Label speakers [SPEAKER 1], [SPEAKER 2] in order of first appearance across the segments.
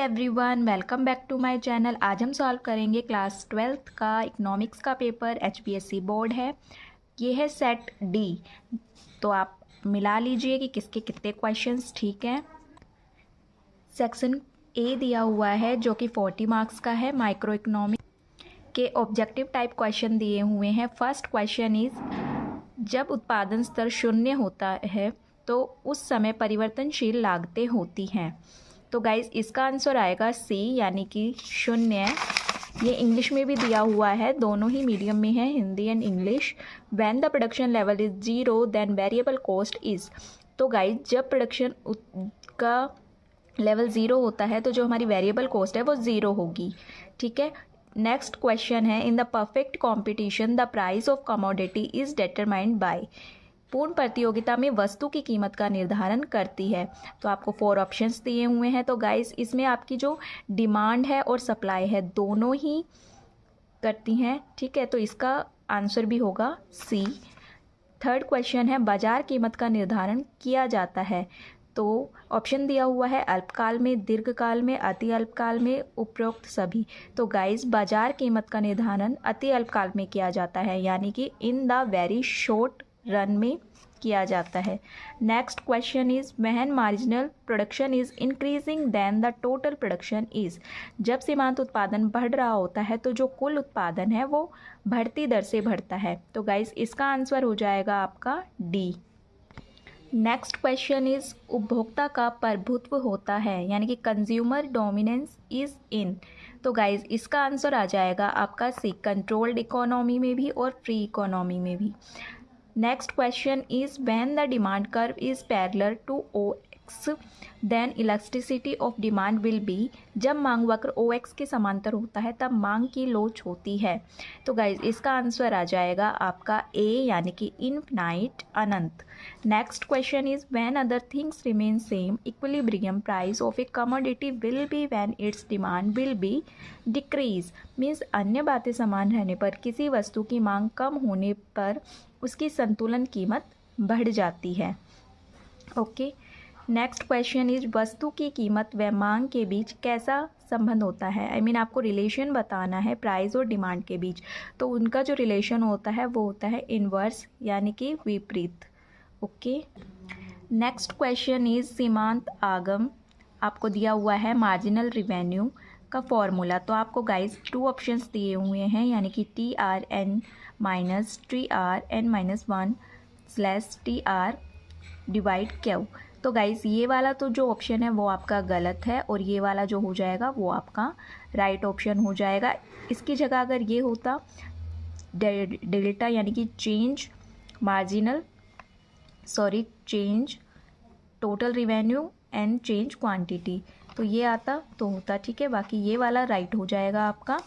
[SPEAKER 1] Everyone, welcome back to my channel. आज हम solve करेंगे क्लास 12th का इकोनॉमिक्स का पेपर। HPSC बोर्ड है, ये है सेट डी। तो आप मिला लीजिए कि किसके कितने क्वेश्चंस ठीक हैं। सेक्शन ए दिया हुआ है जो कि 40 मार्क्स का है। माइक्रो इकोनॉमिक्स के ऑब्जेक्टिव टाइप क्वेश्चन दिए हुए हैं। फर्स्ट क्वेश्चन इज, जब उत्पादन स्तर शून्य होता है तो उस समय परिवर्तनशील लागतें होती हैं। तो गाइज इसका आंसर आएगा सी, यानी कि शून्य। ये इंग्लिश में भी दिया हुआ है, दोनों ही मीडियम में है, Hindi and English. When the production level is zero then variable cost is. तो गाइज जब प्रोडक्शन का लेवल ज़ीरो होता है तो जो हमारी वेरिएबल कॉस्ट है वो ज़ीरो होगी। ठीक है। नेक्स्ट क्वेश्चन है, in the perfect competition the price of commodity is determined by. पूर्ण प्रतियोगिता में वस्तु की कीमत का निर्धारण करती है। तो आपको 4 ऑप्शंस दिए हुए हैं। तो गाइस इसमें आपकी जो डिमांड है और सप्लाई है दोनों ही करती हैं। ठीक है, तो इसका आंसर भी होगा सी। थर्ड क्वेश्चन है, बाजार कीमत का निर्धारण किया जाता है। तो ऑप्शन दिया हुआ है अल्पकाल में, दीर्घकाल में, अति अल्पकाल में, उपरोक्त सभी। तो गाइस बाजार कीमत का निर्धारण अति अल्पकाल में किया जाता है, यानी कि in the very short run में किया जाता है। Next question is, when marginal production is increasing then the total production is. जब सीमांत उत्पादन बढ़ रहा होता है तो जो कुल उत्पादन है वो बढ़ती दर से बढ़ता है। तो गाइस इसका आंसर हो जाएगा आपका डी। नेक्स्ट क्वेश्चन इज, उपभोक्ता का प्रभुत्व होता है, यानी कि कंज्यूमर डोमिनेंस इज इन। तो गाइज इसका आंसर आ जाएगा आपका सी, कंट्रोल्ड इकोनॉमी में भी और फ्री इकोनॉमी में भी। Next question is, when the demand curve is parallel to OX then elasticity of demand will be. जब मांग वक्र OX के समांतर होता है तब मांग की लोच होती है। तो गाइज इसका आंसर आ जाएगा आपका ए, यानी कि infinite, Anant. Next question is, when other things remain same equilibrium price of A commodity will be when it's demand will be decrease. Means अन्य बातें समान रहने पर किसी वस्तु की मांग कम होने पर उसकी संतुलन कीमत बढ़ जाती है। ओके। नेक्स्ट क्वेश्चन इज, वस्तु की कीमत व मांग के बीच कैसा संबंध होता है। आई मीन आपको रिलेशन बताना है प्राइस और डिमांड के बीच। तो उनका जो रिलेशन होता है वो होता है इनवर्स, यानी कि विपरीत। ओके। नेक्स्ट क्वेश्चन इज, सीमांत आगम आपको दिया हुआ है मार्जिनल रिवेन्यू का फॉर्मूला। तो आपको गाइस 2 ऑप्शंस दिए हुए हैं, यानी कि TRN minus TRN-1 slash TR divide Q। तो गाइस ये वाला तो जो ऑप्शन है वो आपका गलत है और ये वाला जो हो जाएगा वो आपका राइट ऑप्शन हो जाएगा। इसकी जगह अगर ये होता डेल्टा, यानी कि change total revenue and change quantity, तो ये आता तो होता। ठीक है, बाकी ये वाला राइट हो जाएगा आपका।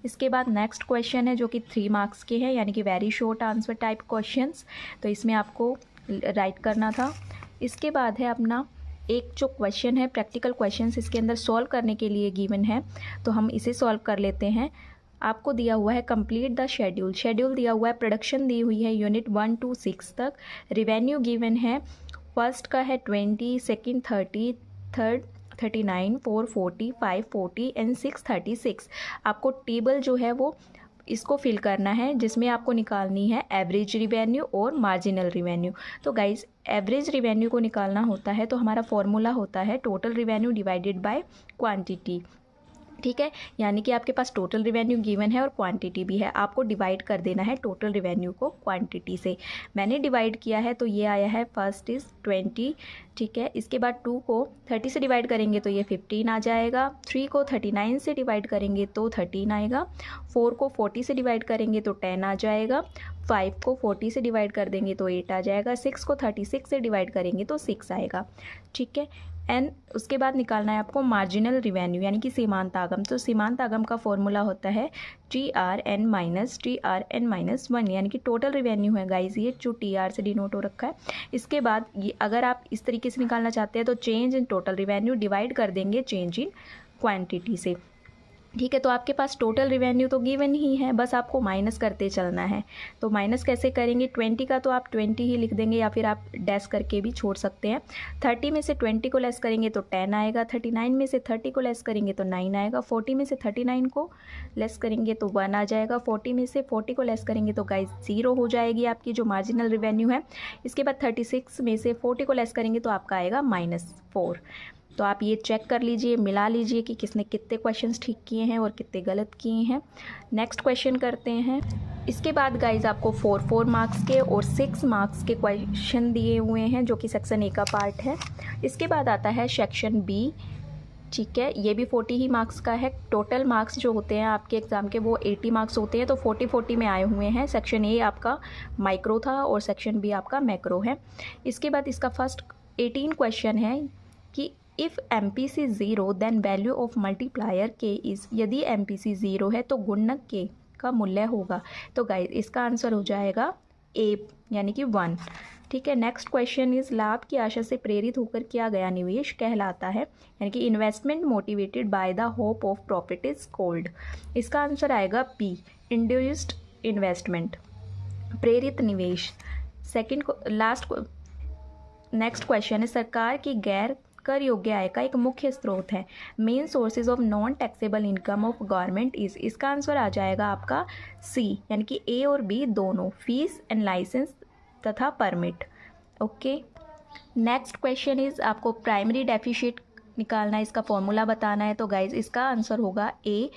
[SPEAKER 1] इसके बाद नेक्स्ट क्वेश्चन है जो कि 3 मार्क्स के हैं, यानी कि very short answer type questions. तो इसमें आपको राइट करना था। इसके बाद है अपना एक जो क्वेश्चन है प्रैक्टिकल क्वेश्चंस, इसके अंदर सॉल्व करने के लिए गिवन है, तो हम इसे सॉल्व कर लेते हैं। आपको दिया हुआ है कंप्लीट द शेड्यूल। शेड्यूल दिया हुआ है, प्रोडक्शन दी हुई है यूनिट 1 to 6 तक। रिवेन्यू गिवन है, फर्स्ट का है 20, सेकेंड 30, थर्ड 39, 4 40, 5 40 एंड 6 36। आपको टेबल जो है वो इसको फिल करना है, जिसमें आपको निकालनी है एवरेज रिवेन्यू और मार्जिनल रिवेन्यू। तो गाइस एवरेज रिवेन्यू को निकालना होता है तो हमारा फॉर्मूला होता है total revenue divided by quantity. ठीक है, यानी कि आपके पास टोटल रिवेन्यू गिवन है और क्वांटिटी भी है, आपको डिवाइड कर देना है टोटल रिवेन्यू को क्वांटिटी से। मैंने डिवाइड किया है तो ये आया है, फर्स्ट इज़ 20। ठीक है, इसके बाद 2 को 30 से डिवाइड करेंगे तो ये 15 आ जाएगा। 3 को 39 से डिवाइड करेंगे तो 13 आएगा। 4 को 40 से डिवाइड करेंगे तो 10 आ जाएगा। 5 को 40 से डिवाइड कर देंगे तो 8 आ जाएगा। 6 को 36 से डिवाइड करेंगे तो 6 आएगा। ठीक है, एंड उसके बाद निकालना है आपको मार्जिनल रिवेन्यू, यानी कि सीमांत आगम। तो सीमांत आगम का फॉर्मूला होता है TRN माइनस TRN-1, यानी कि टोटल रिवेन्यू है गाइज ये, जो TR से डिनोट हो रखा है। इसके बाद ये अगर आप इस तरीके से निकालना चाहते हैं तो change in total revenue divide कर देंगे चेंज इन क्वांटिटी से। ठीक है, तो आपके पास टोटल रिवेन्यू तो गिवन ही है, बस आपको माइनस करते चलना है। तो माइनस कैसे करेंगे, 20 का तो आप 20 ही लिख देंगे या फिर आप डैश करके भी छोड़ सकते हैं। 30 में से 20 को लेस करेंगे तो 10 आएगा, 39 में से 30 को लेस करेंगे तो 9 आएगा, 40 में से 39 को लेस करेंगे तो 1 आ जाएगा, 40 में से 40 को लेस करेंगे तो गाइस 0 हो जाएगी आपकी जो मार्जिनल रिवेन्यू है। इसके बाद 36 में से 40 को लेस करेंगे तो आपका आएगा -4। तो आप ये चेक कर लीजिए, मिला लीजिए कि किसने कितने क्वेश्चंस ठीक किए हैं और कितने गलत किए हैं। नेक्स्ट क्वेश्चन करते हैं। इसके बाद गाइज आपको 4 मार्क्स के और 6 मार्क्स के क्वेश्चन दिए हुए हैं जो कि सेक्शन ए का पार्ट है। इसके बाद आता है सेक्शन बी। ठीक है, ये भी 40 ही मार्क्स का है। टोटल मार्क्स जो होते हैं आपके एग्ज़ाम के वो 80 मार्क्स होते हैं, तो 40 में आए हुए हैं। सेक्शन ए आपका माइक्रो था और सेक्शन बी आपका मैक्रो है। इसके बाद इसका फर्स्ट 18 क्वेश्चन है कि if MPC 0 then value of multiplier K is, यदि MPC 0 है तो गुणक के का मूल्य होगा। तो गाइस इसका आंसर हो जाएगा ए यानी कि 1। ठीक है, नेक्स्ट क्वेश्चन इज लाभ की आशा से प्रेरित होकर किया गया निवेश कहलाता है, यानी कि investment motivated by the hope of profit is called. इसका आंसर आएगा बी, इंड्यूस्ड इन्वेस्टमेंट, प्रेरित निवेश। सेकंड लास्ट नेक्स्ट क्वेश्चन है सरकार की गैर कर योग्य आय का एक मुख्य स्रोत है, main sources of non taxable income of government is. इसका आंसर आ जाएगा आपका सी, यानी कि ए और बी दोनों, फीस एंड लाइसेंस तथा permit. Okay, next question is आपको प्राइमरी डेफिसिट निकालना है, इसका फॉर्मूला बताना है। तो गाइज इसका आंसर होगा ए,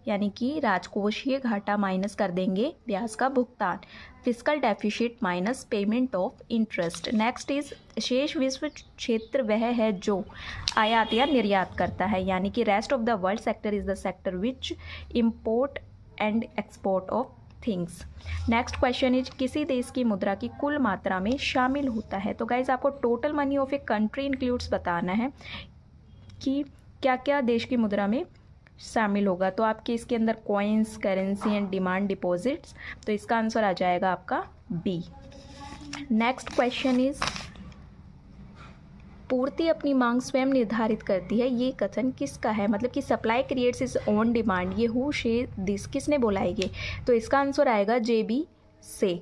[SPEAKER 1] यानी कि राजकोषीय घाटा माइनस कर देंगे ब्याज का भुगतान, fiscal deficit minus payment of interest. Next is शेष विश्व क्षेत्र वह है जो आयात या निर्यात करता है, यानी कि rest of the world sector is the sector which import and export of things. Next question is किसी देश की मुद्रा की कुल मात्रा में शामिल होता है। तो गाइज आपको total money of a country includes बताना है कि क्या क्या देश की मुद्रा में शामिल होगा। तो आपके इसके अंदर coins, currency and demand deposits, तो इसका आंसर आ जाएगा आपका बी। नेक्स्ट क्वेश्चन इज पूर्ति अपनी मांग स्वयं निर्धारित करती है, ये कथन किसका है, मतलब कि supply creates is own demand, ये हु शे दिस किसने बोला है ये। तो इसका आंसर आएगा JB से।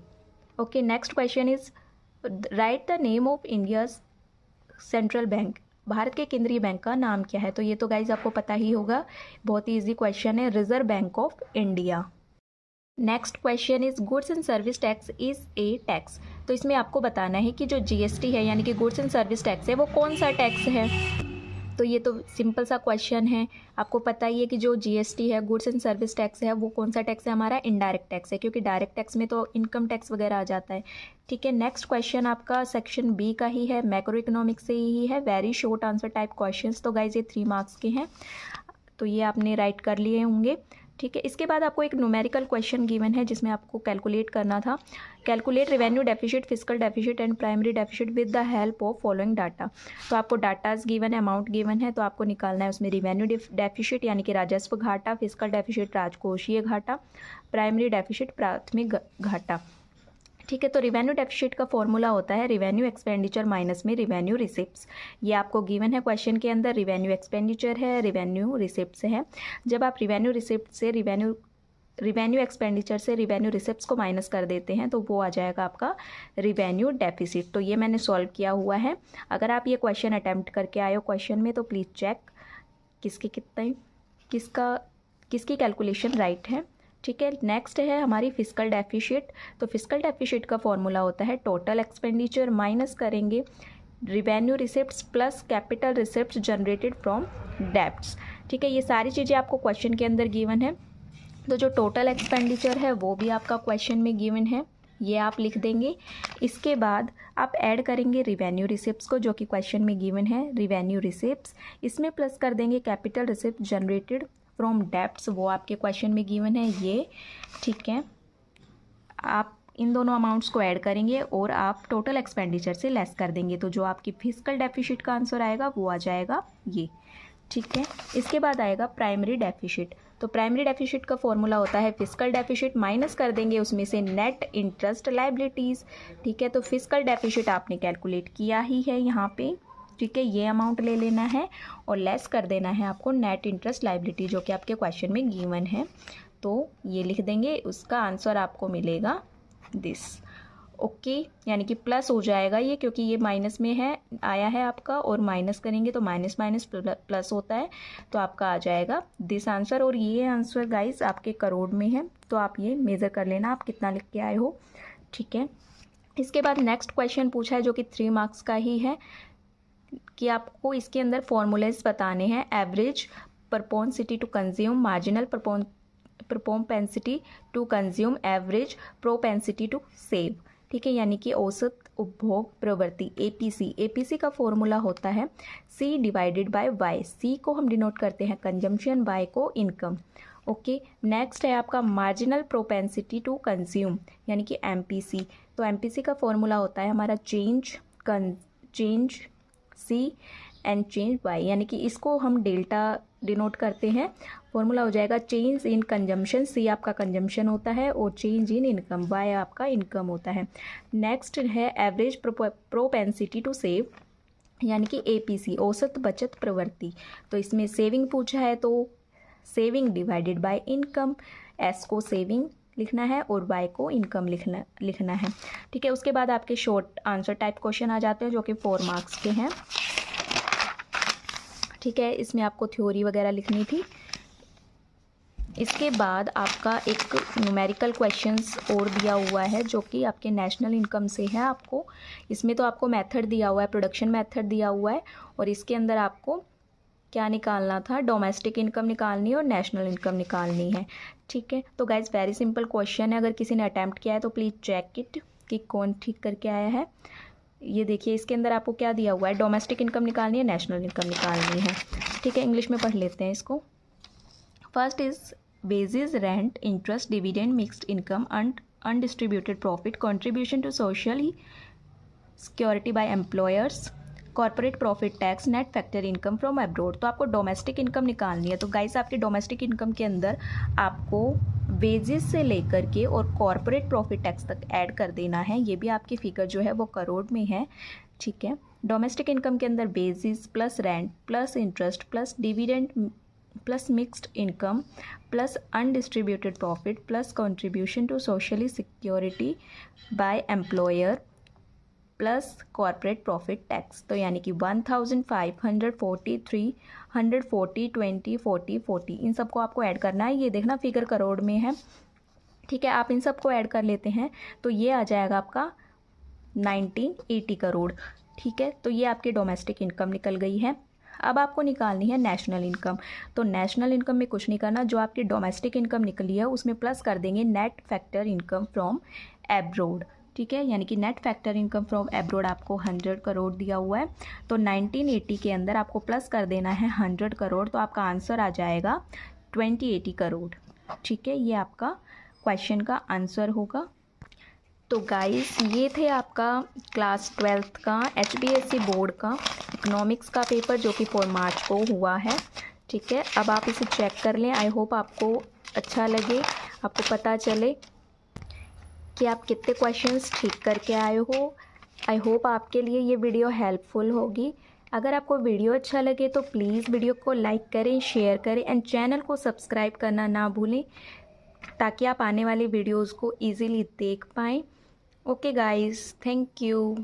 [SPEAKER 1] Okay, next question is right the name of India central bank, Bharat के केंद्रीय बैंक का नाम क्या है। तो ये तो गाइज आपको पता ही होगा, बहुत ही इजी क्वेश्चन है, reserve bank of India. Next question is goods and service tax is a tax. तो इसमें आपको बताना है कि जो GST है यानी कि गुड्स एंड सर्विस टैक्स है वो कौन सा टैक्स है। तो ये तो सिंपल सा क्वेश्चन है, आपको पता ही है कि जो GST है, गुड्स एंड सर्विस टैक्स है, वो कौन सा टैक्स है, हमारा इनडायरेक्ट टैक्स है, क्योंकि डायरेक्ट टैक्स में तो इनकम टैक्स वगैरह आ जाता है। ठीक है, नेक्स्ट क्वेश्चन आपका सेक्शन बी का ही है, मैक्रो इकोनॉमिक्स से ही है, very short answer type questions. तो गाइज ये 3 मार्क्स के हैं, तो ये आपने राइट कर लिए होंगे। ठीक है, इसके बाद आपको एक न्यूमेरिकल क्वेश्चन गिवन है जिसमें आपको कैलकुलेट करना था, calculate revenue deficit, fiscal deficit and primary deficit with the help of following data. तो आपको डाटाज गिवन है, अमाउंट गिवन है, तो आपको निकालना है उसमें रेवेन्यू डेफिसिट यानी कि राजस्व घाटा, फिस्कल डेफिसिट राजकोषीय घाटा, प्राइमरी डेफिसिट प्राथमिक घाटा। ठीक है, तो रिवेन्यू डेफिसिट का फॉर्मूला होता है रिवेन्यू एक्सपेंडिचर माइनस में रिवेन्यू रिसिप्ट्स। ये आपको गिवन है क्वेश्चन के अंदर, रिवेन्यू एक्सपेंडिचर है, रिवेन्यू रिसिप्ट्स है। जब आप रिवेन्यू रिसिप्ट से रिवेन्यू एक्सपेंडिचर से रिवेन्यू रिसिप्ट्स को माइनस कर देते हैं तो वो आ जाएगा आपका रिवेन्यू डेफिसिट। तो ये मैंने सॉल्व किया हुआ है, अगर आप ये क्वेश्चन अटैम्प्ट करके आए हो क्वेश्चन में तो प्लीज़ चेक किसकी कैलकुलेशन राइट है। ठीक है, नेक्स्ट है हमारी फिस्कल डेफिसिट। तो फिस्कल डेफिसिट का फॉर्मूला होता है टोटल एक्सपेंडिचर माइनस करेंगे revenue receipts plus capital receipts generated from debts. ठीक है, ये सारी चीज़ें आपको क्वेश्चन के अंदर गिवन है। तो जो टोटल एक्सपेंडिचर है वो भी आपका क्वेश्चन में गिवन है, ये आप लिख देंगे। इसके बाद आप ऐड करेंगे रिवेन्यू रिसिप्ट्स को जो कि क्वेश्चन में गिवन है, रिवेन्यू रिसिप्ट्स, इसमें प्लस कर देंगे capital receipt generated from debts, वो आपके क्वेश्चन में गिवन है ये। ठीक है, आप इन दोनों अमाउंट्स को ऐड करेंगे और आप टोटल एक्सपेंडिचर से लेस कर देंगे, तो जो आपकी फिस्कल डेफिसिट का आंसर आएगा वो आ जाएगा ये। ठीक है, इसके बाद आएगा प्राइमरी डेफिसिट। तो प्राइमरी डेफिसिट का फॉर्मूला होता है फिस्कल डेफिसिट माइनस कर देंगे उसमें से नेट इंटरेस्ट लायबिलिटीज़। ठीक है, तो फिस्कल डेफिसिट आपने कैलकुलेट किया ही है यहाँ पे, ठीक है, ये अमाउंट ले लेना है और लेस कर देना है आपको नेट इंटरेस्ट लायबिलिटी जो कि आपके क्वेश्चन में गिवन है। तो ये लिख देंगे, उसका आंसर आपको मिलेगा दिस। ओके, यानी कि प्लस हो जाएगा ये, क्योंकि ये माइनस में है आया है आपका, और माइनस करेंगे तो माइनस माइनस प्लस होता है, तो आपका आ जाएगा दिस आंसर। और ये आंसर गाइस आपके करोड़ में है, तो आप ये मेज़र कर लेना आप कितना लिख के आए हो। ठीक है, इसके बाद नेक्स्ट क्वेश्चन पूछा है जो कि 3 मार्क्स का ही है, कि आपको इसके अंदर फॉर्मूलेस बताने हैं। Average propensity to consume, marginal propensity to consume, average propensity to save. ठीक है, यानी कि औसत उपभोग प्रवृत्ति, एपीसी। एपीसी का फॉर्मूला होता है सी डिवाइडेड बाय वाई। सी को हम डिनोट करते हैं कंजम्पशन, वाई को इनकम। ओके, नेक्स्ट है आपका मार्जिनल प्रोपेंसिटी टू कंज्यूम, यानी कि एमपीसी। तो एमपीसी का फॉर्मूला होता है हमारा change C and change Y, यानी कि इसको हम डेल्टा डिनोट करते हैं। फॉर्मूला हो जाएगा चेंज इन कंजम्पशन, सी आपका कंजम्पशन होता है, और चेंज इन इनकम, वाई आपका इनकम होता है। नेक्स्ट है एवरेज प्रोपेंसिटी टू सेव, यानी कि एपीसी, औसत बचत प्रवृत्ति। तो इसमें सेविंग पूछा है, तो saving divided by income, S को सेविंग लिखना है और वाई को इनकम लिखना है। ठीक है, उसके बाद आपके शॉर्ट आंसर टाइप क्वेश्चन आ जाते हैं जो कि 4 मार्क्स के हैं। ठीक है, इसमें आपको थ्योरी वगैरह लिखनी थी। इसके बाद आपका एक न्यूमेरिकल क्वेश्चंस और दिया हुआ है जो कि आपके नेशनल इनकम से है। आपको इसमें तो आपको मेथड दिया हुआ है, प्रोडक्शन मेथड दिया हुआ है, और इसके अंदर आपको क्या निकालना था, डोमेस्टिक इनकम निकालनी है और नेशनल इनकम निकालनी है। ठीक है, तो गाइज वेरी सिंपल क्वेश्चन है, अगर किसी ने अटैम्प्ट किया है तो प्लीज़ चेक इट कि कौन ठीक करके आया है। ये देखिए, इसके अंदर आपको क्या दिया हुआ है, डोमेस्टिक इनकम निकालनी है, नेशनल इनकम निकालनी है। ठीक है, इंग्लिश में पढ़ लेते हैं इसको। First is wages, rent, interest, dividend, mixed income, undistributed profit, contribution to social security by employers, corporate profit tax, net factor income from abroad. तो आपको डोमेस्टिक इनकम निकालनी है। तो गाइस आपके डोमेस्टिक इनकम के अंदर आपको वेजेस से लेकर के और कॉर्पोरेट प्रॉफिट टैक्स तक ऐड कर देना है। ये भी आपकी फिगर जो है वो करोड़ में है। ठीक है, डोमेस्टिक इनकम के अंदर wages plus rent plus interest plus dividend plus mixed income plus undistributed profit plus contribution to socially security by employer plus corporate profit tax. तो यानी कि 1540, 340, 20, 40, 40, इन सबको आपको ऐड करना है। ये देखना फिगर करोड़ में है। ठीक है, आप इन सबको ऐड कर लेते हैं तो ये आ जाएगा आपका 1980 करोड़। ठीक है, तो ये आपकी डोमेस्टिक इनकम निकल गई है। अब आपको निकालनी है नेशनल इनकम। तो नेशनल इनकम में कुछ नहीं करना, जो आपकी डोमेस्टिक इनकम निकली है उसमें प्लस कर देंगे net factor income from abroad. ठीक है, यानी कि net factor income from abroad आपको 100 करोड़ दिया हुआ है, तो 1980 के अंदर आपको प्लस कर देना है 100 करोड़, तो आपका आंसर आ जाएगा 2080 करोड़। ठीक है, ये आपका क्वेश्चन का आंसर होगा। तो गाइस ये थे आपका क्लास 12th का HBSC बोर्ड का इकोनॉमिक्स का पेपर जो कि 4 मार्च को हुआ है। ठीक है, अब आप इसे चेक कर लें। आई होप आपको अच्छा लगे, आपको पता चले कि आप कितने क्वेश्चंस ठीक करके आए हो। आई होप आपके लिए ये वीडियो हेल्पफुल होगी। अगर आपको वीडियो अच्छा लगे तो प्लीज़ वीडियो को लाइक करें, शेयर करें एंड चैनल को सब्सक्राइब करना ना भूलें, ताकि आप आने वाली वीडियोज़ को ईज़िली देख पाएँ। Okay guys, thank you.